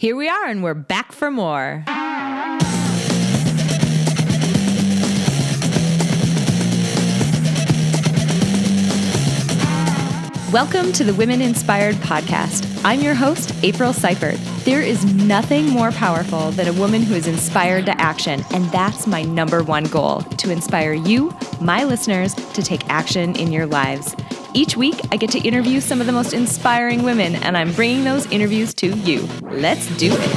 Here we are, and we're back for more. Welcome to the Women Inspired Podcast. I'm your host, April Seifert. There is nothing more powerful than a woman who is inspired to action, and that's my number one goal, to inspire you, my listeners, to take action in your lives. Each week, I get to interview some of the most inspiring women, and I'm bringing those interviews to you. Let's do it.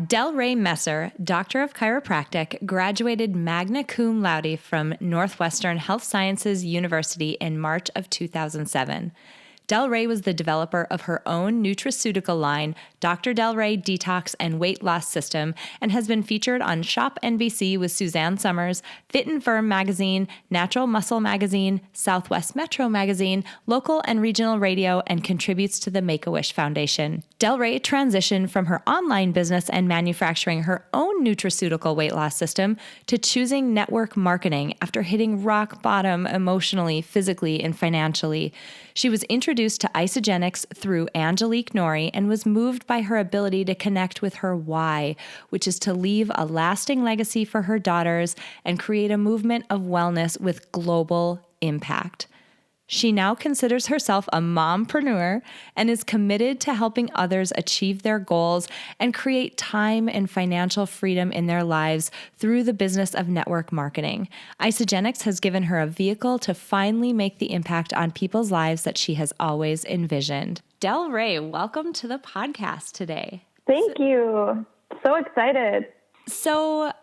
DelRae Messer, Doctor of Chiropractic, graduated Magna cum laude from Northwestern Health Sciences University in March of 2007. DelRae was the developer of her own nutraceutical line, Dr. DelRae Detox and Weight Loss System, and has been featured on ShopNBC with Suzanne Somers, Fit and Firm Magazine, Natural Muscle Magazine, Southwest Metro Magazine, local and regional radio, and contributes to the Make-A-Wish Foundation. DelRae transitioned from her online business and manufacturing her own nutraceutical weight loss system to choosing network marketing after hitting rock bottom emotionally, physically, and financially. She was introduced to Isagenix through Angelike Norrie and was moved by her ability to connect with her why, which is to leave a lasting legacy for her daughters and create a movement of wellness with global impact. She now considers herself a mompreneur and is committed to helping others achieve their goals and create time and financial freedom in their lives through the business of network marketing. Isagenix has given her a vehicle to finally make the impact on people's lives that she has always envisioned. DelRae, welcome to the podcast today. Thank you. So excited. So,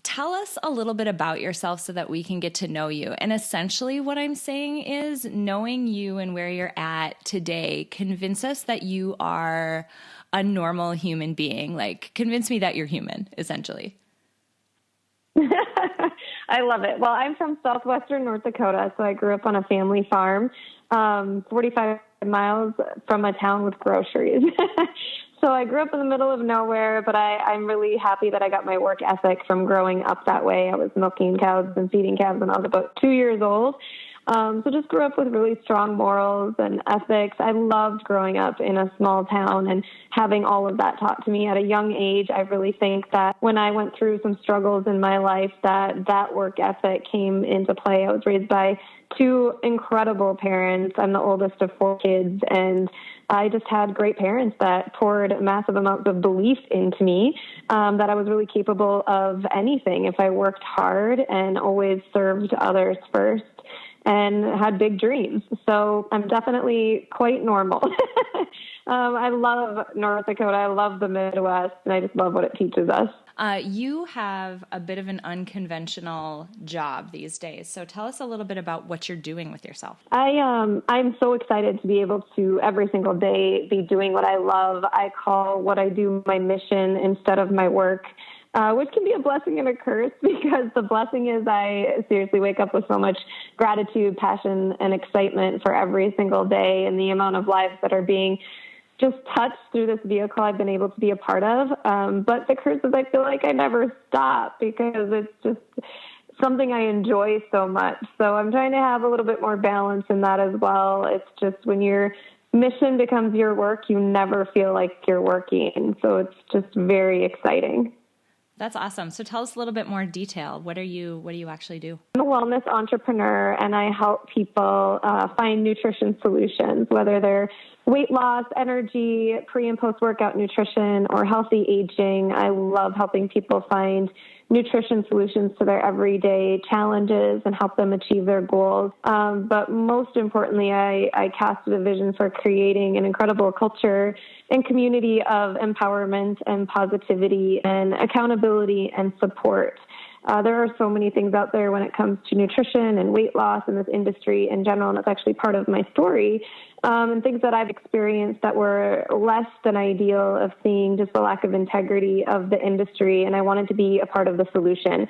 tell us a little bit about yourself so that we can get to know you. And essentially what I'm saying is, knowing you and where you're at today, convince us that you are a normal human being. Like, convince me that you're human, essentially. I love it. Well, I'm from Southwestern North Dakota, so I grew up on a family farm, 45 miles from a town with groceries. So I grew up in the middle of nowhere, but I'm really happy that I got my work ethic from growing up that way. I was milking cows and feeding calves when I was about 2 years old. So just grew up with really strong morals and ethics. I loved growing up in a small town and having all of that taught to me at a young age. I really think that when I went through some struggles in my life, that work ethic came into play. I was raised by two incredible parents. I'm the oldest of 4 kids, and I just had great parents that poured massive amounts of belief into me, that I was really capable of anything if I worked hard and always served others first and had big dreams. So I'm definitely quite normal. I love North Dakota. I love the Midwest, and I just love what it teaches us. You have a bit of an unconventional job these days. So tell us a little bit about what you're doing with yourself. I'm so excited to be able to every single day be doing what I love. I call what I do my mission instead of my work, which can be a blessing and a curse, because the blessing is I seriously wake up with so much gratitude, passion, and excitement for every single day and the amount of lives that are being just touched through this vehicle I've been able to be a part of. But the curse is I feel like I never stop because it's just something I enjoy so much. So I'm trying to have a little bit more balance in that as well. It's just when your mission becomes your work, you never feel like you're working. So it's just very exciting. That's awesome. So tell us a little bit more detail. What do you actually do? I'm a wellness entrepreneur, and I help people find nutrition solutions, whether they're weight loss, energy, pre- and post-workout nutrition, or healthy aging. I love helping people find nutrition solutions to their everyday challenges and help them achieve their goals. But most importantly, I casted a vision for creating an incredible culture and community of empowerment and positivity and accountability and support. There are so many things out there when it comes to nutrition and weight loss in this industry in general, and it's actually part of my story, and things that I've experienced that were less than ideal, of seeing just the lack of integrity of the industry, and I wanted to be a part of the solution.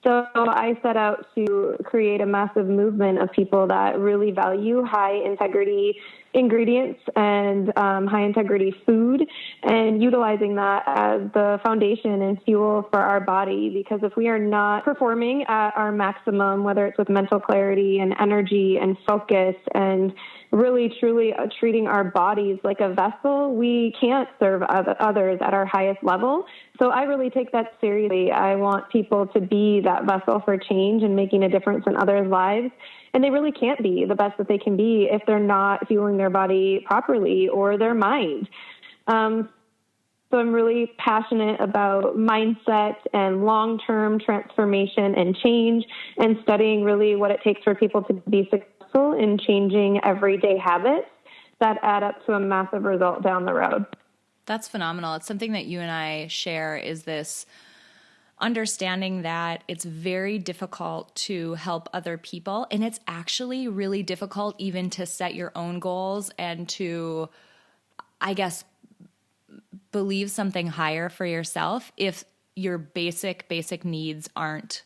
So I set out to create a massive movement of people that really value high integrity ingredients and high integrity food, and utilizing that as the foundation and fuel for our body. Because if we are not performing at our maximum, whether it's with mental clarity and energy and focus and really truly treating our bodies like a vessel. We can't serve others at our highest level. So I really take that seriously. I want people to be that vessel for change and making a difference in others' lives. And they really can't be the best that they can be if they're not fueling their body properly or their mind. So I'm really passionate about mindset and long-term transformation and change, and studying really what it takes for people to be successful in changing everyday habits that add up to a massive result down the road. That's phenomenal. It's something that you and I share, is this understanding that it's very difficult to help other people. And it's actually really difficult even to set your own goals and to, I guess, believe something higher for yourself if your basic needs aren't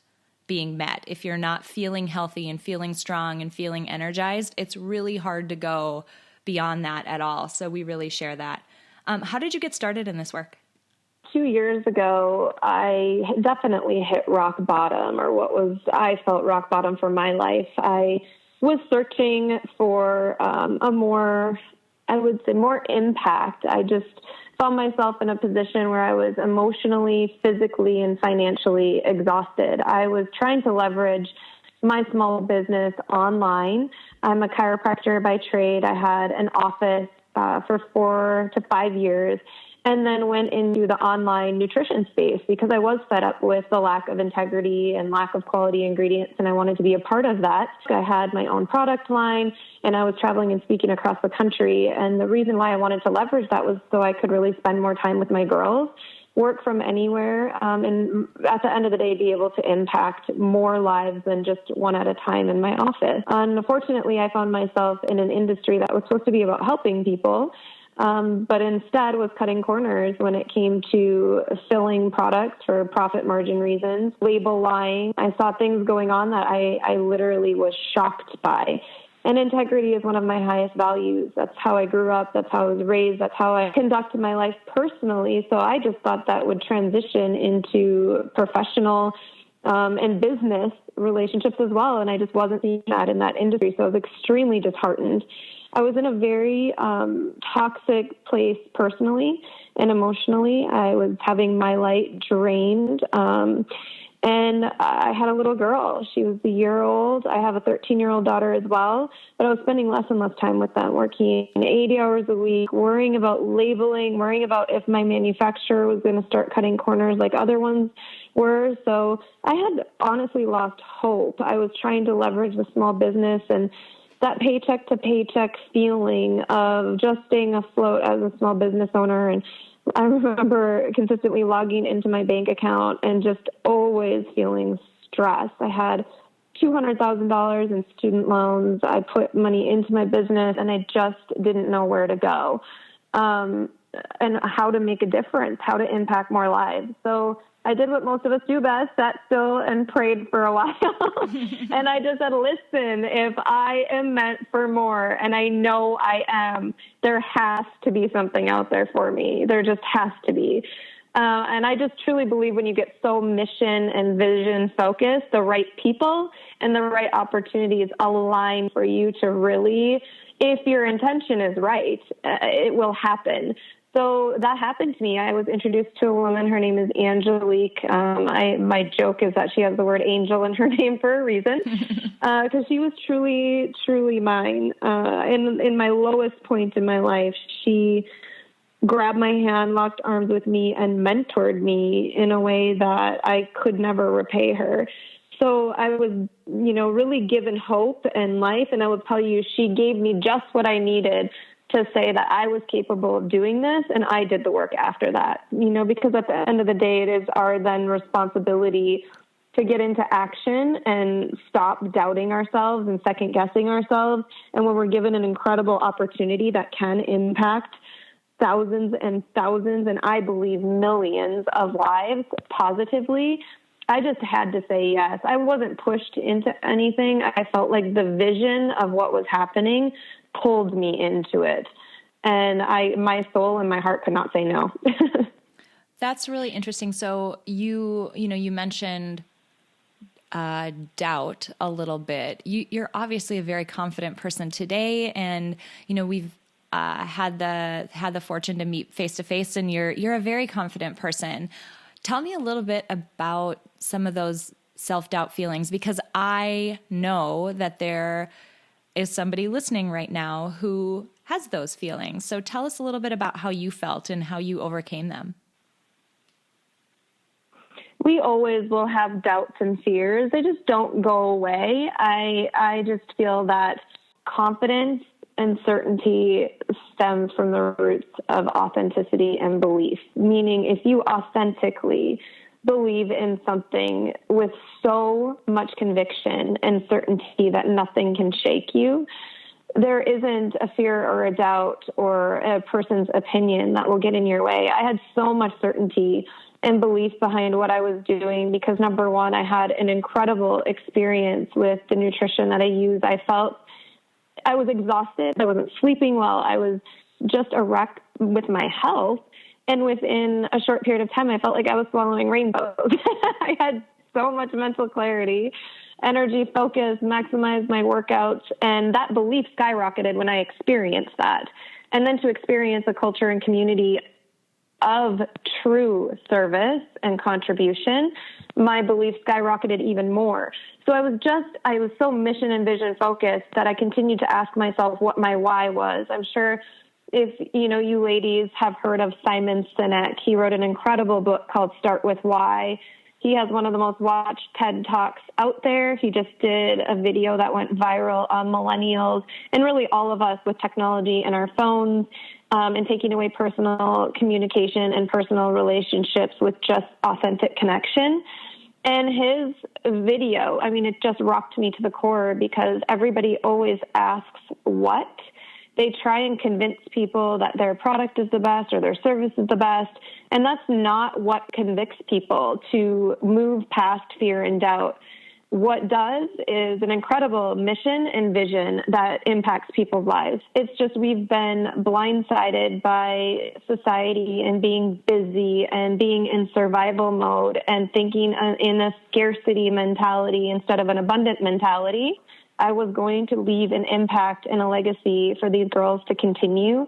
being met. If you're not feeling healthy and feeling strong and feeling energized, it's really hard to go beyond that at all. So we really share that. How did you get started in this work? 2 years ago, I definitely hit rock bottom, or I felt rock bottom for my life. I was searching for a more impact. I just found myself in a position where I was emotionally, physically, and financially exhausted. I was trying to leverage my small business online. I'm a chiropractor by trade. I had an office for 4 to 5 years, and then went into the online nutrition space because I was fed up with the lack of integrity and lack of quality ingredients, and I wanted to be a part of that. I had my own product line, and I was traveling and speaking across the country, and the reason why I wanted to leverage that was so I could really spend more time with my girls, work from anywhere, and at the end of the day, be able to impact more lives than just one at a time in my office. Unfortunately, I found myself in an industry that was supposed to be about helping people, but instead was cutting corners when it came to filling products for profit margin reasons, label lying. I saw things going on that I literally was shocked by. And integrity is one of my highest values. That's how I grew up. That's how I was raised. That's how I conduct my life personally. So I just thought that would transition into professional and business relationships as well. And I just wasn't seeing that in that industry. So I was extremely disheartened. I was in a very toxic place personally and emotionally. I was having my light drained. And I had a little girl. She was a year old. I have a 13-year-old daughter as well. But I was spending less and less time with them, working 80 hours a week, worrying about labeling, worrying about if my manufacturer was going to start cutting corners like other ones were. So I had honestly lost hope. I was trying to leverage the small business and that paycheck to paycheck feeling of just staying afloat as a small business owner. And I remember consistently logging into my bank account and just always feeling stress. I had $200,000 in student loans. I put money into my business and I just didn't know where to go, and how to make a difference, how to impact more lives. So I did what most of us do best, sat still and prayed for a while. And I just said, listen, if I am meant for more, and I know I am, there has to be something out there for me. There just has to be. And I just truly believe when you get so mission and vision focused, the right people and the right opportunities align for you to really, if your intention is right, it will happen. So that happened to me. I was introduced to a woman. Her name is Angelike. My joke is that she has the word angel in her name for a reason, because she was truly, truly mine. In my lowest point in my life, she grabbed my hand, locked arms with me, and mentored me in a way that I could never repay her. So I was, really given hope and life. And I will tell you, she gave me just what I needed to say that I was capable of doing this, and I did the work after that, because at the end of the day, it is our then responsibility to get into action and stop doubting ourselves and second guessing ourselves. And when we're given an incredible opportunity that can impact thousands and thousands, and I believe millions of lives positively, I just had to say yes. I wasn't pushed into anything. I felt like the vision of what was happening pulled me into it. And my soul and my heart could not say no. That's really interesting. So you mentioned doubt a little bit. You're obviously a very confident person today, and we've had the fortune to meet face to face, and you're a very confident person. Tell me a little bit about some of those self-doubt feelings, because I know that there is somebody listening right now who has those feelings. So tell us a little bit about how you felt and how you overcame them. We always will have doubts and fears. They just don't go away. I just feel that confidence and certainty stems from the roots of authenticity and belief, meaning if you authentically believe in something with so much conviction and certainty that nothing can shake you, there isn't a fear or a doubt or a person's opinion that will get in your way. I had so much certainty and belief behind what I was doing because, number one, I had an incredible experience with the nutrition that I use. I felt I was exhausted. I wasn't sleeping well. I was just a wreck with my health. And within a short period of time, I felt like I was swallowing rainbows. I had so much mental clarity, energy, focus, maximized my workouts. And that belief skyrocketed when I experienced that. And then to experience a culture and community of true service and contribution, my belief skyrocketed even more. So I was so mission and vision focused that I continued to ask myself what my why was. I'm sure if you ladies have heard of Simon Sinek, he wrote an incredible book called Start With Why. He has one of the most watched TED Talks out there. He just did a video that went viral on millennials and really all of us with technology and our phones, and taking away personal communication and personal relationships with just authentic connection. And his video, it just rocked me to the core because everybody always asks what. They try and convince people that their product is the best or their service is the best. And that's not what convicts people to move past fear and doubt. What does is an incredible mission and vision that impacts people's lives. It's just we've been blindsided by society and being busy and being in survival mode and thinking in a scarcity mentality instead of an abundant mentality. I was going to leave an impact and a legacy for these girls to continue.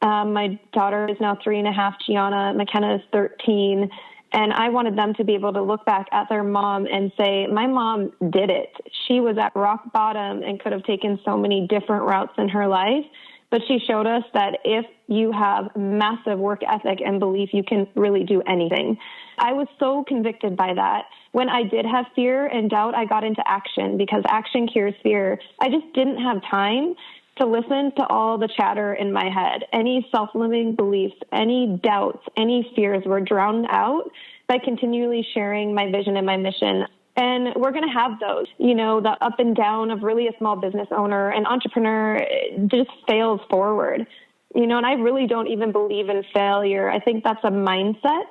My daughter is now 3.5, Gianna. McKenna is 13. And I wanted them to be able to look back at their mom and say, my mom did it. She was at rock bottom and could have taken so many different routes in her life. But she showed us that if you have massive work ethic and belief, you can really do anything. I was so convicted by that. When I did have fear and doubt, I got into action because action cures fear. I just didn't have time to listen to all the chatter in my head. Any self-limiting beliefs, any doubts, any fears were drowned out by continually sharing my vision and my mission. And we're going to have those, the up and down of really a small business owner. An entrepreneur just fails forward, and I really don't even believe in failure. I think that's a mindset,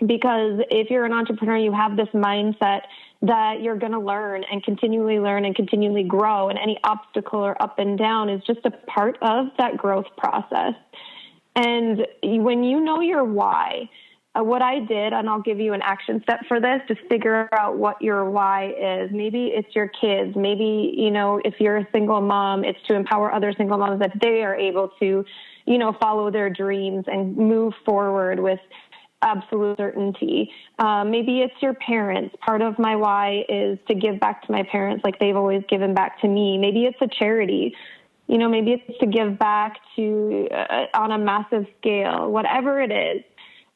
because if you're an entrepreneur, you have this mindset that you're going to learn and continually grow. And any obstacle or up and down is just a part of that growth process. And when you know your why, what I did, and I'll give you an action step for this, to figure out what your why is. Maybe it's your kids. Maybe, if you're a single mom, it's to empower other single moms that they are able to, follow their dreams and move forward with absolute certainty. Maybe it's your parents. Part of my why is to give back to my parents like they've always given back to me. Maybe it's a charity. Maybe it's to give back to on a massive scale, whatever it is.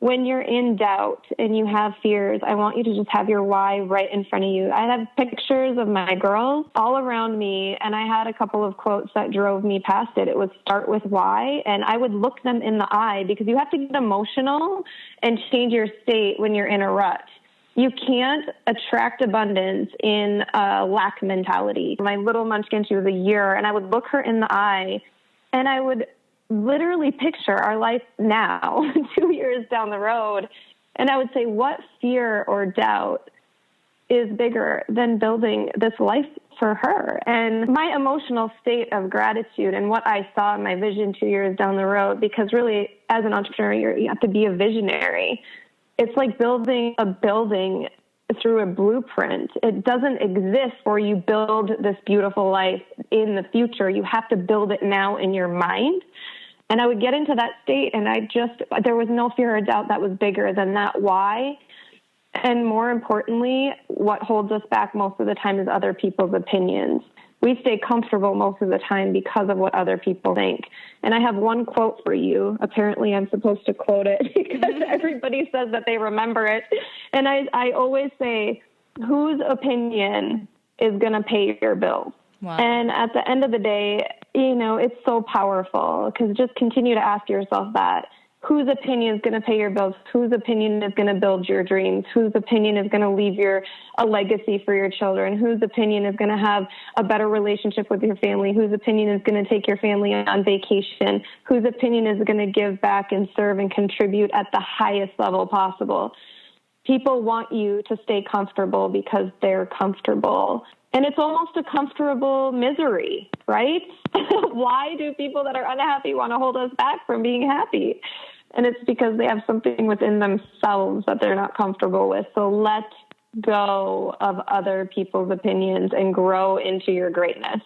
When you're in doubt and you have fears, I want you to just have your why right in front of you. I have pictures of my girls all around me, and I had a couple of quotes that drove me past it. It was start with why, and I would look them in the eye because you have to get emotional and change your state when you're in a rut. You can't attract abundance in a lack mentality. My little munchkin, she was a year, and I would look her in the eye, and I would literally picture our life now, 2 years down the road. And I would say, what fear or doubt is bigger than building this life for her? And my emotional state of gratitude and what I saw in my vision 2 years down the road, because really as an entrepreneur, you have to be a visionary. It's like building a building through a blueprint. It doesn't exist where you build this beautiful life in the future. You have to build it now in your mind. And I would get into that state, and there was no fear or doubt that was bigger than that why. And more importantly, what holds us back most of the time is other people's opinions. We stay comfortable most of the time because of what other people think. And I have one quote for you. Apparently I'm supposed to quote it because everybody says that they remember it. And I always say, whose opinion is going to pay your bills? Wow. And at the end of the day, it's so powerful, because just continue to ask yourself that. Whose opinion is going to pay your bills? Whose opinion is going to build your dreams? Whose opinion is going to leave a legacy for your children? Whose opinion is going to have a better relationship with your family? Whose opinion is going to take your family on vacation? Whose opinion is going to give back and serve and contribute at the highest level possible? People want you to stay comfortable because they're comfortable. And it's almost a comfortable misery, right? Why do people that are unhappy want to hold us back from being happy? And it's because they have something within themselves that they're not comfortable with. So let go of other people's opinions and grow into your greatness.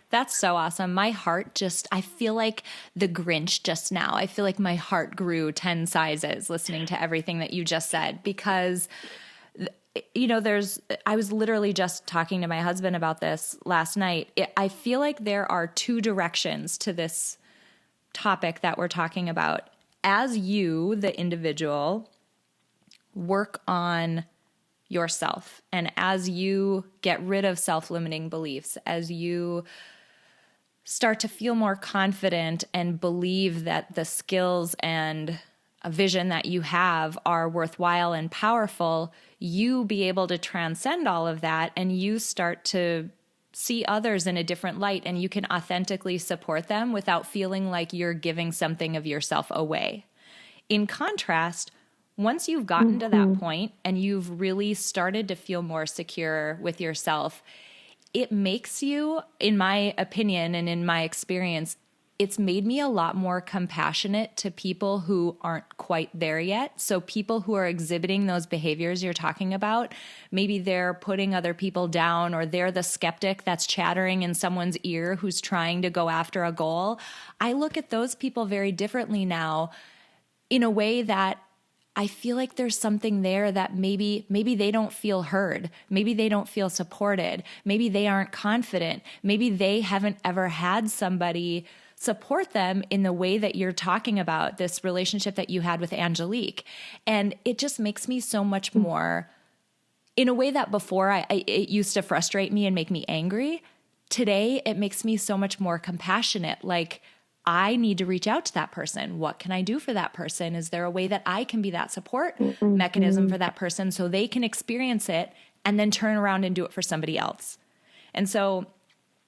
That's so awesome. My heart I feel like the Grinch just now. I feel like my heart grew 10 sizes listening to everything that you just said, because I was literally just talking to my husband about this last night. I feel like there are two directions to this topic that we're talking about. As you, the individual, work on yourself, and as you get rid of self-limiting beliefs, as you start to feel more confident and believe that the skills and a vision that you have are worthwhile and powerful, you be able to transcend all of that, and you start to see others in a different light, and you can authentically support them without feeling like you're giving something of yourself away. In contrast, once you've gotten to that point and you've really started to feel more secure with yourself, it makes you, in my opinion and in my experience, it's made me a lot more compassionate to people who aren't quite there yet. So people who are exhibiting those behaviors you're talking about, maybe they're putting other people down, or they're the skeptic that's chattering in someone's ear who's trying to go after a goal. I look at those people very differently now, in a way that I feel like there's something there that maybe they don't feel heard. Maybe they don't feel supported. Maybe they aren't confident. Maybe they haven't ever had somebody support them in the way that you're talking about, this relationship that you had with Angelike. And it just makes me so much more, in a way that before it used to frustrate me and make me angry. Today, it makes me so much more compassionate. Like, I need to reach out to that person. What can I do for that person? Is there a way that I can be that support mechanism for that person so they can experience it and then turn around and do it for somebody else? And so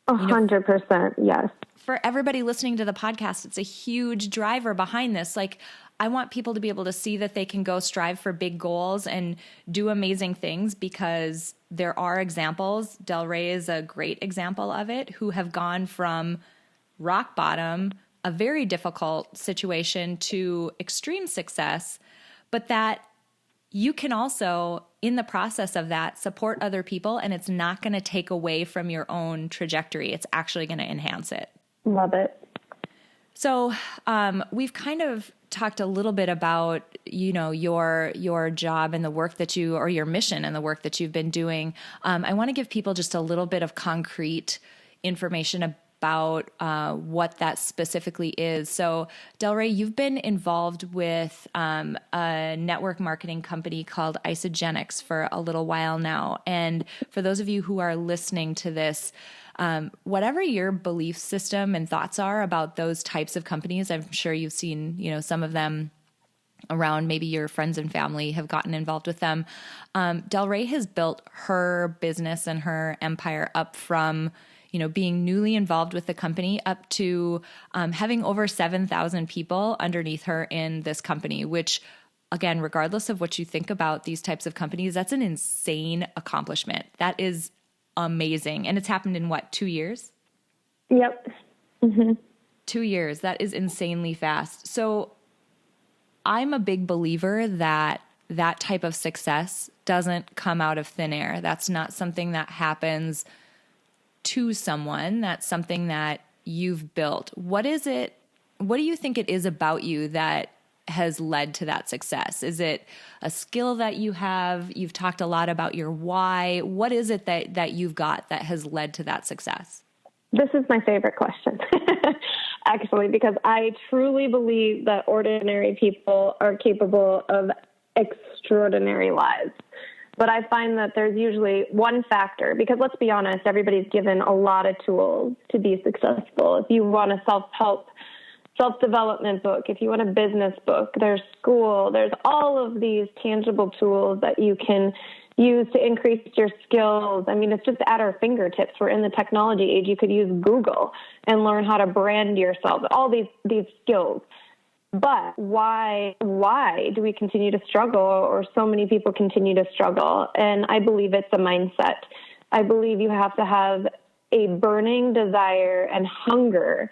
100%, yes. For everybody listening to the podcast, it's a huge driver behind this. Like, I want people to be able to see that they can go strive for big goals and do amazing things, because there are examples. DelRae is a great example of it, who have gone from rock bottom, a very difficult situation, to extreme success, but that you can also, in the process of that, support other people, and it's not going to take away from your own trajectory. It's actually going to enhance it. Love it. So we've kind of talked a little bit about, your job and the work that or your mission and the work that you've been doing. I want to give people just a little bit of concrete information about what that specifically is. So, DelRae, you've been involved with a network marketing company called Isagenix for a little while now. And for those of you who are listening to this, whatever your belief system and thoughts are about those types of companies, I'm sure you've seen, some of them around. Maybe your friends and family have gotten involved with them. DelRae has built her business and her empire up from being newly involved with the company up to having over 7,000 people underneath her in this company, which, again, regardless of what you think about these types of companies, that's an insane accomplishment. That is amazing. And it's happened in 2 years? Yep. Mm-hmm. 2 years. That is insanely fast. So I'm a big believer that that type of success doesn't come out of thin air. That's not something that happens to someone. That's something that you've built. What is it? What do you think it is about you that has led to that success? Is it a skill that you have? You've talked a lot about your why. What is it that you've got that has led to that success? This is my favorite question, actually, because I truly believe that ordinary people are capable of extraordinary lives. But I find that there's usually one factor, because let's be honest, everybody's given a lot of tools to be successful. If you want a self-help, self-development book, if you want a business book, there's school, there's all of these tangible tools that you can use to increase your skills. I mean, it's just at our fingertips. We're in the technology age. You could use Google and learn how to brand yourself, all these skills. But why do we continue to struggle, or so many people continue to struggle? And I believe it's a mindset. I believe you have to have a burning desire and hunger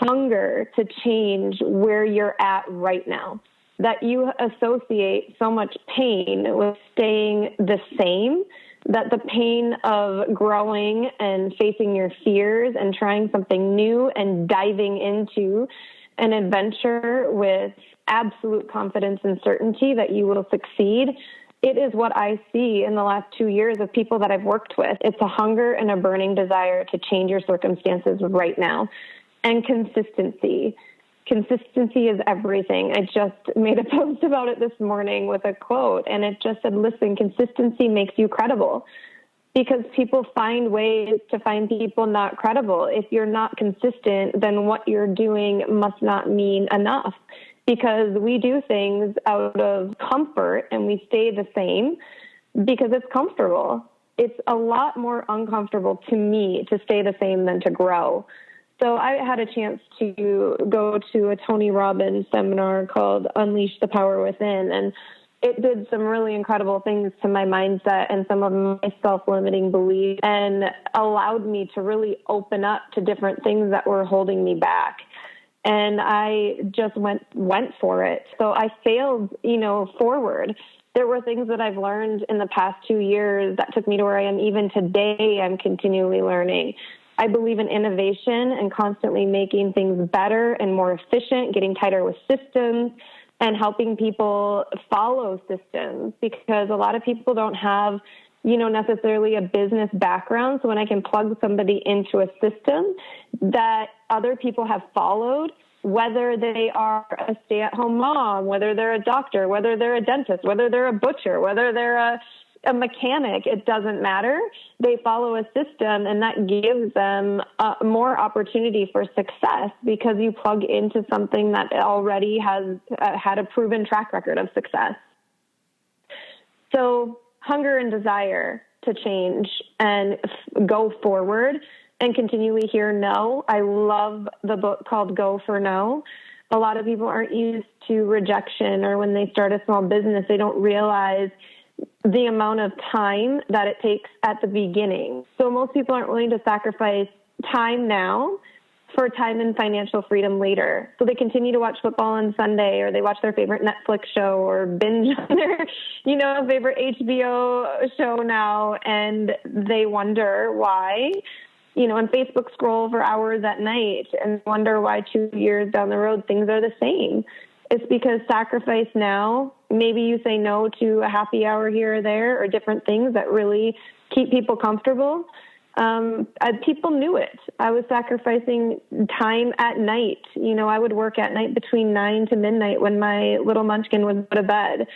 to change where you're at right now. That you associate so much pain with staying the same, that the pain of growing and facing your fears and trying something new and diving into an adventure with absolute confidence and certainty that you will succeed. It is what I see in the last 2 years of people that I've worked with. It's a hunger and a burning desire to change your circumstances right now. And consistency. Consistency is everything. I just made a post about it this morning with a quote, and it just said, listen, consistency makes you credible. Because people find ways to find people not credible. If you're not consistent, then what you're doing must not mean enough. Because we do things out of comfort and we stay the same because it's comfortable. It's a lot more uncomfortable to me to stay the same than to grow. So I had a chance to go to a Tony Robbins seminar called Unleash the Power Within, and it did some really incredible things to my mindset and some of my self-limiting beliefs, and allowed me to really open up to different things that were holding me back. And I just went for it. So I failed, forward. There were things that I've learned in the past 2 years that took me to where I am even today. I'm continually learning. I believe in innovation and constantly making things better and more efficient, getting tighter with systems, and helping people follow systems, because a lot of people don't have, necessarily a business background. So when I can plug somebody into a system that other people have followed, whether they are a stay-at-home mom, whether they're a doctor, whether they're a dentist, whether they're a butcher, whether they're a mechanic, it doesn't matter. They follow a system, and that gives them more opportunity for success because you plug into something that already has had a proven track record of success. So hunger and desire to change and go forward and continually hear no. I love the book called Go for No. A lot of people aren't used to rejection, or when they start a small business, they don't realize the amount of time that it takes at the beginning. So most people aren't willing to sacrifice time now for time and financial freedom later. So they continue to watch football on Sunday, or they watch their favorite Netflix show, or binge on their, favorite HBO show now, and they wonder why, and Facebook scroll for hours at night and wonder why 2 years down the road things are the same. It's because sacrifice now, maybe you say no to a happy hour here or there, or different things that really keep people comfortable. People knew it. I was sacrificing time at night. I would work at night between 9 to midnight when my little munchkin would go to bed,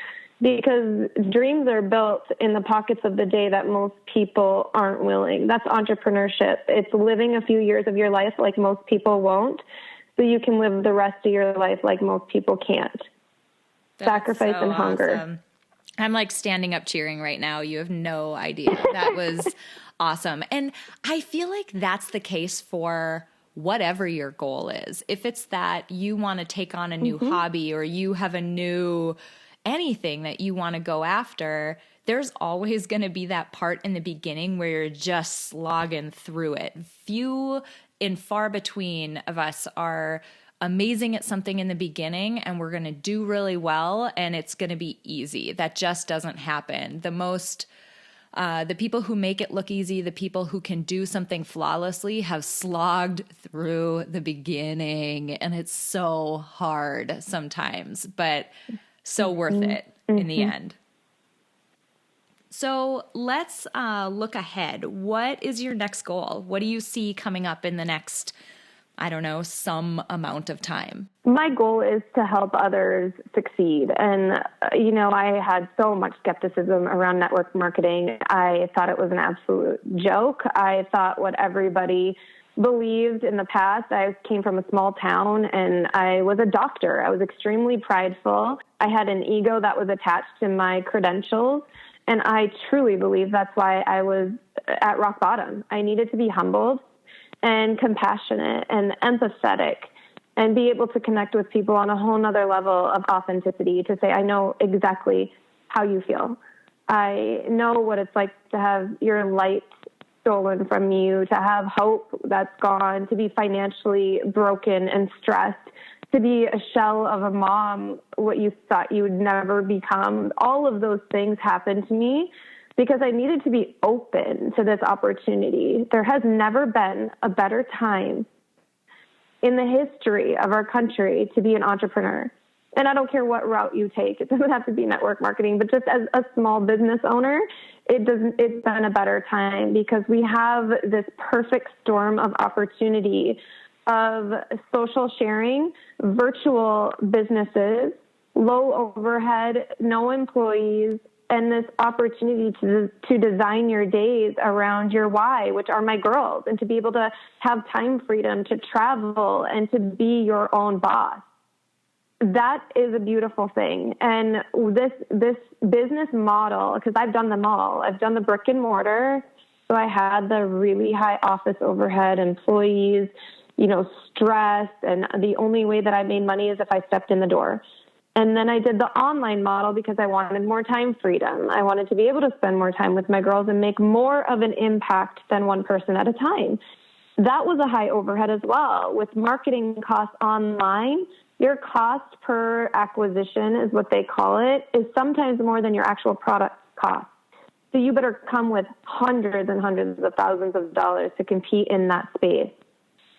because dreams are built in the pockets of the day that most people aren't willing. That's entrepreneurship. It's living a few years of your life like most people won't, so you can live the rest of your life like most people can't. That's sacrifice so and hunger. Awesome. I'm like standing up cheering right now. You have no idea. That was awesome. And I feel like that's the case for whatever your goal is. If it's that you want to take on a new hobby, or you have a new anything that you want to go after, there's always going to be that part in the beginning where you're just slogging through it. Few and far between of us are amazing at something in the beginning and we're going to do really well and it's going to be easy. That just doesn't happen. The people who make it look easy, the people who can do something flawlessly have slogged through the beginning, and it's so hard sometimes, but so worth it in the end. So let's look ahead. What is your next goal? What do you see coming up in the next, I don't know, some amount of time? My goal is to help others succeed. And, I had so much skepticism around network marketing. I thought it was an absolute joke. I thought what everybody believed in the past. I came from a small town and I was a doctor. I was extremely prideful. I had an ego that was attached to my credentials. And I truly believe that's why I was at rock bottom. I needed to be humbled and compassionate and empathetic and be able to connect with people on a whole nother level of authenticity to say, I know exactly how you feel. I know what it's like to have your light stolen from you, to have hope that's gone, to be financially broken and stressed, to be a shell of a mom, what you thought you would never become. All of those things happened to me because I needed to be open to this opportunity. There has never been a better time in the history of our country to be an entrepreneur. And I don't care what route you take. It doesn't have to be network marketing, but just as a small business owner, it's been a better time because we have this perfect storm of opportunity of social sharing, virtual businesses, low overhead, no employees, and this opportunity to design your days around your why, which are my girls, and to be able to have time freedom to travel and to be your own boss. That is a beautiful thing. And this business model, because I've done them all. I've done the brick and mortar. So I had the really high office overhead, employees, stressed. And the only way that I made money is if I stepped in the door. And then I did the online model because I wanted more time freedom. I wanted to be able to spend more time with my girls and make more of an impact than one person at a time. That was a high overhead as well. With marketing costs online, your cost per acquisition is what they call it, is sometimes more than your actual product cost. So you better come with hundreds and hundreds of thousands of dollars to compete in that space.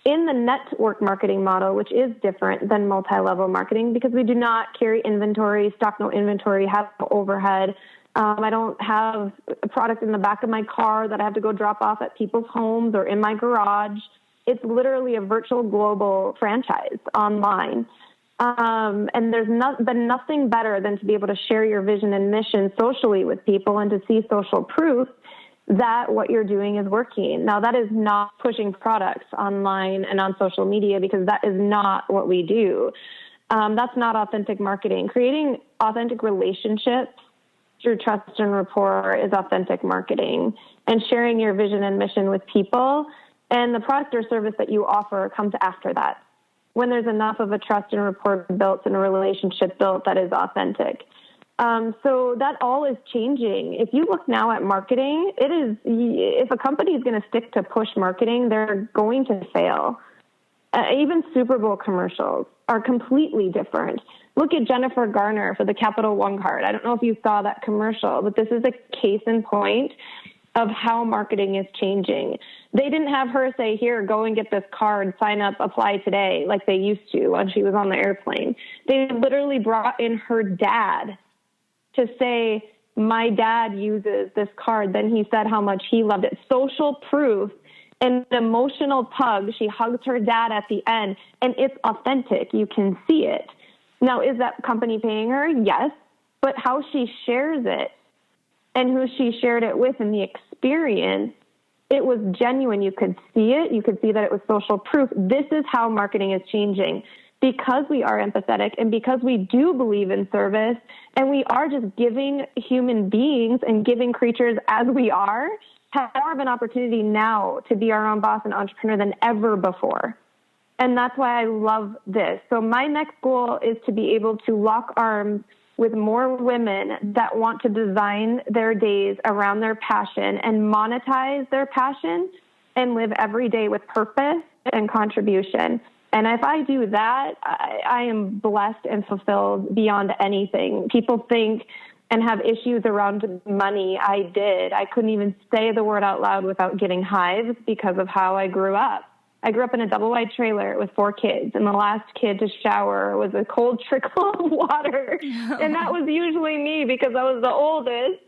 In the network marketing model, which is different than multi-level marketing because we do not carry inventory, stock no inventory, have overhead. I don't have a product in the back of my car that I have to go drop off at people's homes or in my garage. It's literally a virtual global franchise online. And there's been nothing better than to be able to share your vision and mission socially with people and to see social proof that what you're doing is working. Now, that is not pushing products online and on social media because that is not what we do. That's not authentic marketing. Creating authentic relationships through trust and rapport is authentic marketing. And sharing your vision and mission with people and the product or service that you offer comes after that. When there's enough of a trust and rapport built and a relationship built that is authentic. So that all is changing. If you look now at marketing, if a company is going to stick to push marketing, they're going to fail. Even Super Bowl commercials are completely different. Look at Jennifer Garner for the Capital One card. I don't know if you saw that commercial, but this is a case in point of how marketing is changing. They didn't have her say, here, go and get this card, sign up, apply today, like they used to when she was on the airplane. They literally brought in her dad to say, my dad uses this card. Then he said how much he loved it. Social proof, an emotional tug. She hugs her dad at the end, and it's authentic. You can see it. Now, is that company paying her? Yes. But how she shares it and who she shared it with and the experience, it was genuine. You could see it. You could see that it was social proof. This is how marketing is changing. Because we are empathetic and because we do believe in service and we are just giving human beings and giving creatures as we are, have more of an opportunity now to be our own boss and entrepreneur than ever before. And that's why I love this. So my next goal is to be able to lock arms with more women that want to design their days around their passion and monetize their passion and live every day with purpose and contribution. And if I do that, I am blessed and fulfilled beyond anything. People think and have issues around money. I did. I couldn't even say the word out loud without getting hives because of how I grew up. I grew up in a double-wide trailer with 4 kids, and the last kid to shower was a cold trickle of water. And that was usually me because I was the oldest.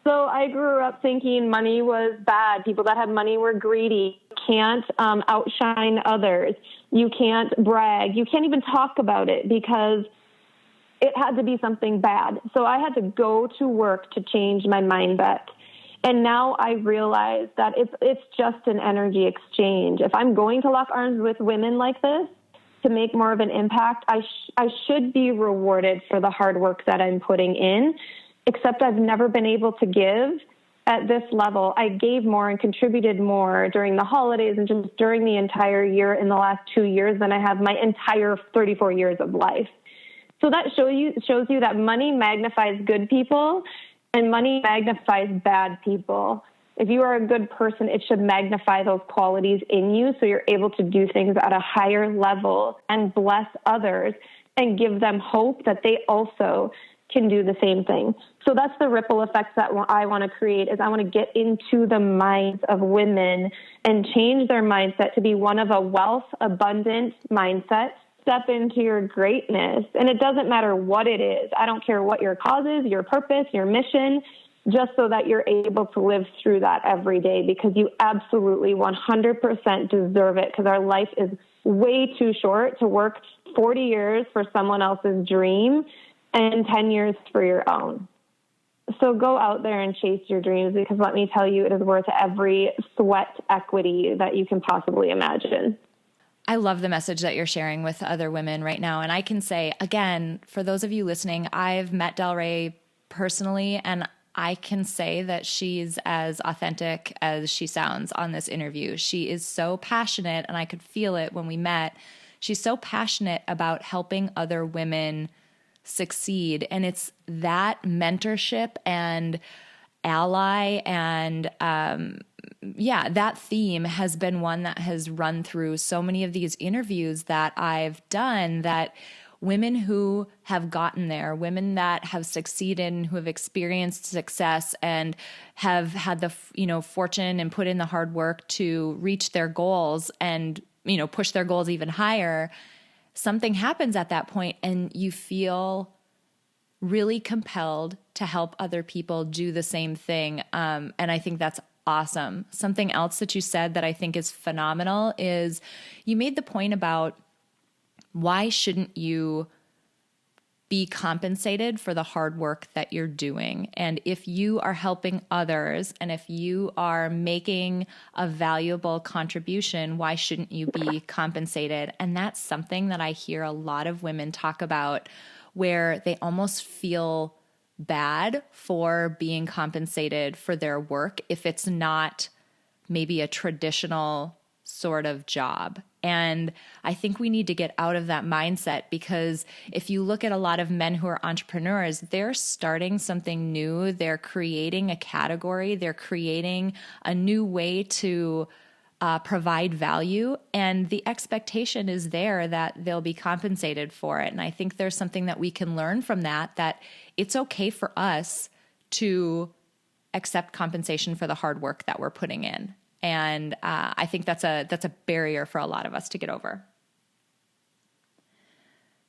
So I grew up thinking money was bad. People that had money were greedy. You can't outshine others. You can't brag. You can't even talk about it because it had to be something bad. So I had to go to work to change my mindset. And now I realize that it's just an energy exchange. If I'm going to lock arms with women like this to make more of an impact, I should be rewarded for the hard work that I'm putting in, except I've never been able to give at this level. I gave more and contributed more during the holidays and just during the entire year in the last 2 years than I have my entire 34 years of life. So that shows you that money magnifies good people and money magnifies bad people. If you are a good person, it should magnify those qualities in you so you're able to do things at a higher level and bless others and give them hope that they also can do the same thing. So that's the ripple effects that I want to create. Is I want to get into the minds of women and change their mindset to be one of a wealth abundant mindset. Step into your greatness. And it doesn't matter what it is. I don't care what your cause is, your purpose, your mission, just so that you're able to live through that every day, because you absolutely 100% deserve it, because our life is way too short to work 40 years for someone else's dream and 10 years for your own. So go out there and chase your dreams, because let me tell you, it is worth every sweat equity that you can possibly imagine. I love the message that you're sharing with other women right now. And I can say, again, for those of you listening, I've met DelRae personally, and I can say that she's as authentic as she sounds on this interview. She is so passionate, and I could feel it when we met. She's so passionate about helping other women succeed. And it's that mentorship and ally and that theme has been one that has run through so many of these interviews that I've done, that women who have gotten there, women that have succeeded and who have experienced success and have had the, fortune and put in the hard work to reach their goals and, push their goals even higher, something happens at that point and you feel really compelled to help other people do the same thing. And I think that's awesome. Something else that you said that I think is phenomenal is you made the point about why shouldn't you be compensated for the hard work that you're doing? And if you are helping others and if you are making a valuable contribution, why shouldn't you be compensated? And that's something that I hear a lot of women talk about, where they almost feel bad for being compensated for their work if it's not maybe a traditional sort of job. And I think we need to get out of that mindset, because if you look at a lot of men who are entrepreneurs, they're starting something new. They're creating a category. They're creating a new way to provide value. And the expectation is there that they'll be compensated for it. And I think there's something that we can learn from that it's okay for us to accept compensation for the hard work that we're putting in. And I think that's a barrier for a lot of us to get over.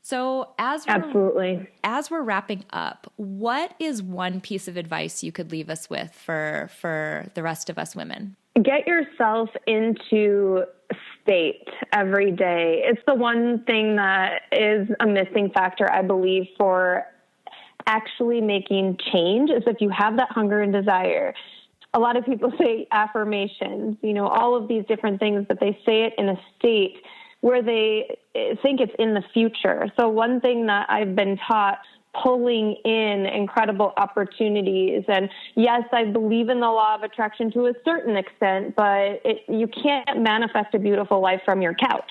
So as we're wrapping up, what is one piece of advice you could leave us with for the rest of us women? Get yourself into state every day. It's the one thing that is a missing factor, I believe, for actually making change, is if you have that hunger and desire. A lot of people say affirmations, all of these different things, but they say it in a state where they think it's in the future. So one thing that I've been taught, pulling in incredible opportunities. And yes, I believe in the law of attraction to a certain extent, but you can't manifest a beautiful life from your couch.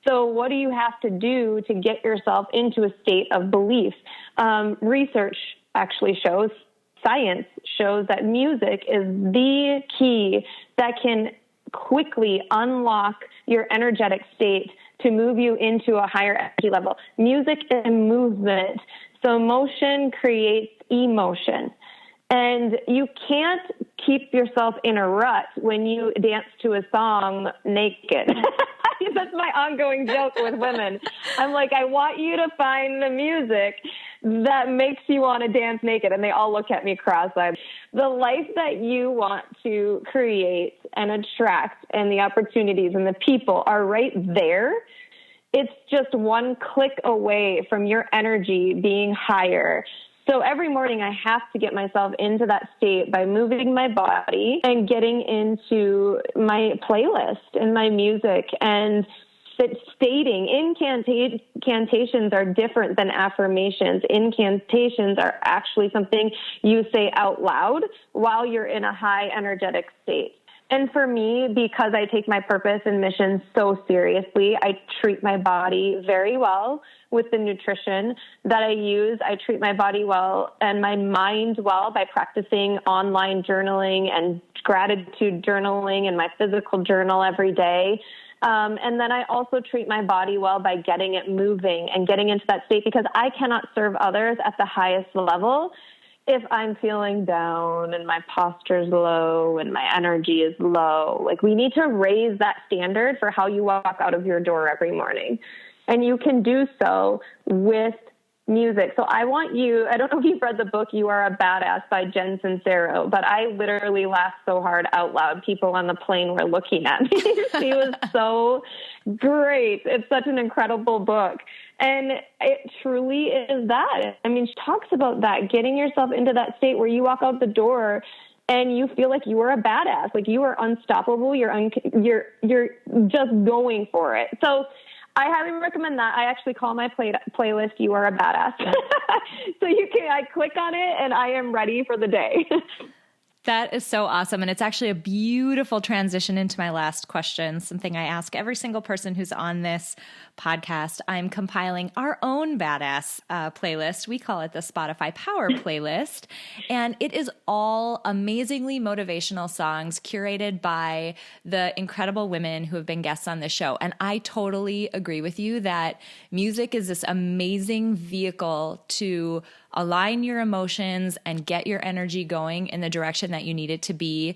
So what do you have to do to get yourself into a state of belief? Research actually shows, science shows that music is the key that can quickly unlock your energetic state to move you into a higher energy level. Music and movement. So motion creates emotion. And you can't keep yourself in a rut when you dance to a song naked. That's my ongoing joke with women. I'm like, I want you to find the music that makes you want to dance naked. And they all look at me cross-eyed. The life that you want to create and attract and the opportunities and the people are right there. It's just one click away from your energy being higher. So every morning I have to get myself into that state by moving my body and getting into my playlist and my music and stating. Incantations are different than affirmations. Incantations are actually something you say out loud while you're in a high energetic state. And for me, because I take my purpose and mission so seriously, I treat my body very well with the nutrition that I use. I treat my body well and my mind well by practicing online journaling and gratitude journaling and my physical journal every day. And then I also treat my body well by getting it moving and getting into that state, because I cannot serve others at the highest level if I'm feeling down and my posture's low and my energy is low. Like, we need to raise that standard for how you walk out of your door every morning. And you can do so with music. So I want you, I don't know if you've read the book, You Are a Badass by Jen Sincero, but I literally laughed so hard out loud. People on the plane were looking at me. She was so great. It's such an incredible book. And it truly is that. I mean, she talks about that, getting yourself into that state where you walk out the door and you feel like you are a badass, like you are unstoppable. You're just going for it. So I highly recommend that. I actually call my playlist You Are a Badass. So I click on it and I am ready for the day. That is so awesome. And it's actually a beautiful transition into my last question, something I ask every single person who's on this podcast. I'm compiling our own badass playlist. We call it the Spotify Power Playlist. And it is all amazingly motivational songs curated by the incredible women who have been guests on this show. And I totally agree with you that music is this amazing vehicle to align your emotions and get your energy going in the direction that you need it to be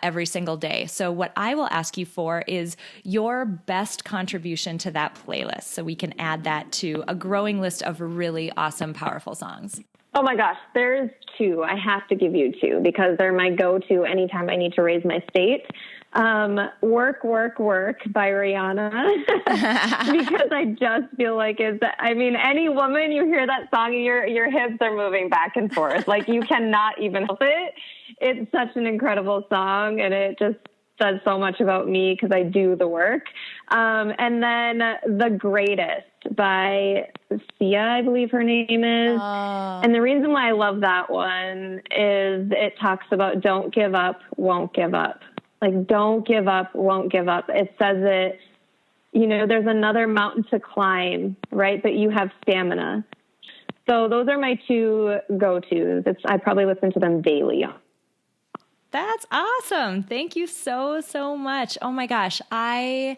every single day. So what I will ask you for is your best contribution to that playlist, so we can add that to a growing list of really awesome, powerful songs. Oh my gosh, there's two. I have to give you two because they're my go-to anytime I need to raise my state. Work, Work, Work by Rihanna, because I just feel like any woman, you hear that song and your hips are moving back and forth. Like, you cannot even help it. It's such an incredible song, and it just says so much about me because I do the work. And then The Greatest by Sia, I believe her name is. Oh. And the reason why I love that one is it talks about don't give up, won't give up. Like, don't give up, won't give up. It says it, there's another mountain to climb, right? But you have stamina. So those are my two go-tos. I probably listen to them daily. That's awesome. Thank you so, so much. Oh my gosh. I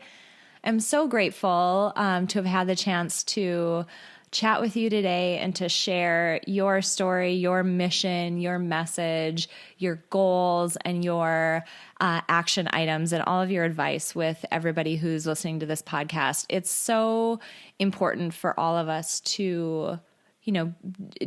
am so grateful to have had the chance to chat with you today and to share your story, your mission, your message, your goals, and your action items and all of your advice with everybody who's listening to this podcast. It's so important for all of us to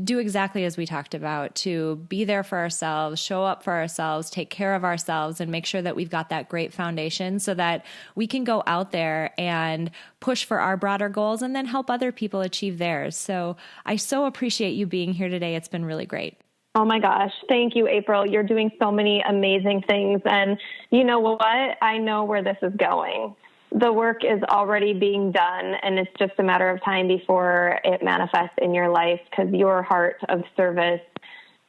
do exactly as we talked about, to be there for ourselves, show up for ourselves, take care of ourselves, and make sure that we've got that great foundation so that we can go out there and push for our broader goals and then help other people achieve theirs. So I so appreciate you being here today. It's been really great. Oh my gosh. Thank you, April. You're doing so many amazing things. And you know what? I know where this is going. The work is already being done, and it's just a matter of time before it manifests in your life, because your heart of service,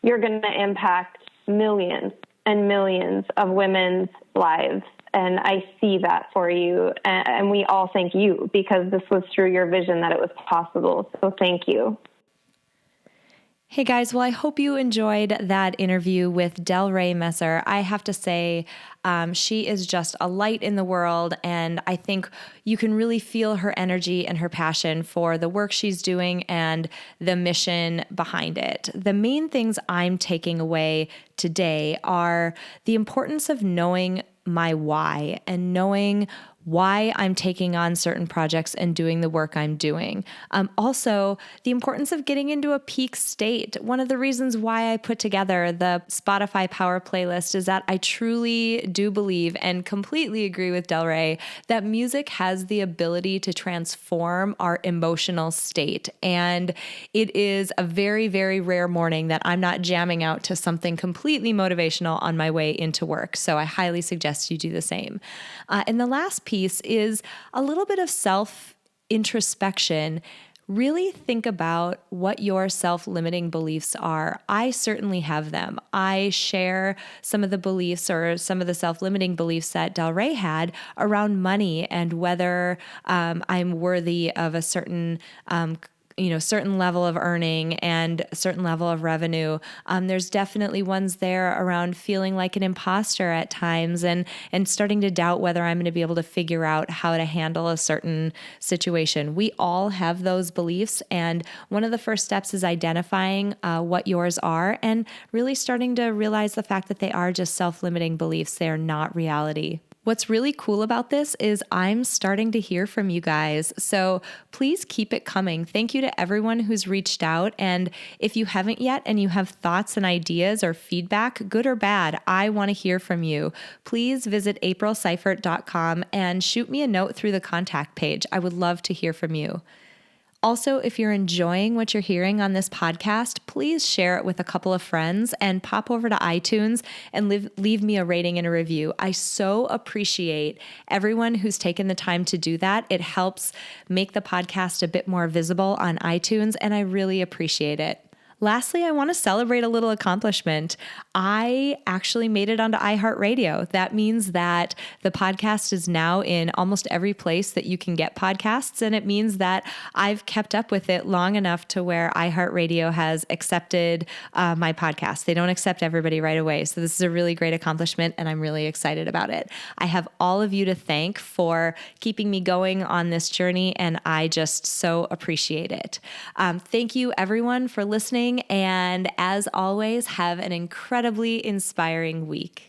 you're going to impact millions and millions of women's lives. And I see that for you. And we all thank you, because this was through your vision that it was possible. So thank you. Hey guys, well, I hope you enjoyed that interview with DelRae Messer. I have to say, she is just a light in the world, and I think you can really feel her energy and her passion for the work she's doing and the mission behind it. The main things I'm taking away today are the importance of knowing my why and knowing why I'm taking on certain projects and doing the work I'm doing. Also, the importance of getting into a peak state. One of the reasons why I put together the Spotify Power playlist is that I truly do believe and completely agree with DelRae that music has the ability to transform our emotional state. And it is a very, very rare morning that I'm not jamming out to something completely motivational on my way into work. So I highly suggest you do the same. And the last piece is a little bit of self-introspection. Really think about what your self-limiting beliefs are. I certainly have them. I share some of the beliefs or some of the self-limiting beliefs that DelRae had around money and whether I'm worthy of a certain certain level of earning and a certain level of revenue. There's definitely ones there around feeling like an imposter at times and starting to doubt whether I'm going to be able to figure out how to handle a certain situation. We all have those beliefs. And one of the first steps is identifying what yours are and really starting to realize the fact that they are just self-limiting beliefs. They are not reality. What's really cool about this is I'm starting to hear from you guys. So please keep it coming. Thank you to everyone who's reached out. And if you haven't yet and you have thoughts and ideas or feedback, good or bad, I want to hear from you. Please visit aprilseifert.com and shoot me a note through the contact page. I would love to hear from you. Also, if you're enjoying what you're hearing on this podcast, please share it with a couple of friends and pop over to iTunes and leave me a rating and a review. I so appreciate everyone who's taken the time to do that. It helps make the podcast a bit more visible on iTunes, and I really appreciate it. Lastly, I want to celebrate a little accomplishment. I actually made it onto iHeartRadio. That means that the podcast is now in almost every place that you can get podcasts, and it means that I've kept up with it long enough to where iHeartRadio has accepted my podcast. They don't accept everybody right away, so this is a really great accomplishment, and I'm really excited about it. I have all of you to thank for keeping me going on this journey, and I just so appreciate it. Thank you, everyone, for listening. And as always, have an incredibly inspiring week.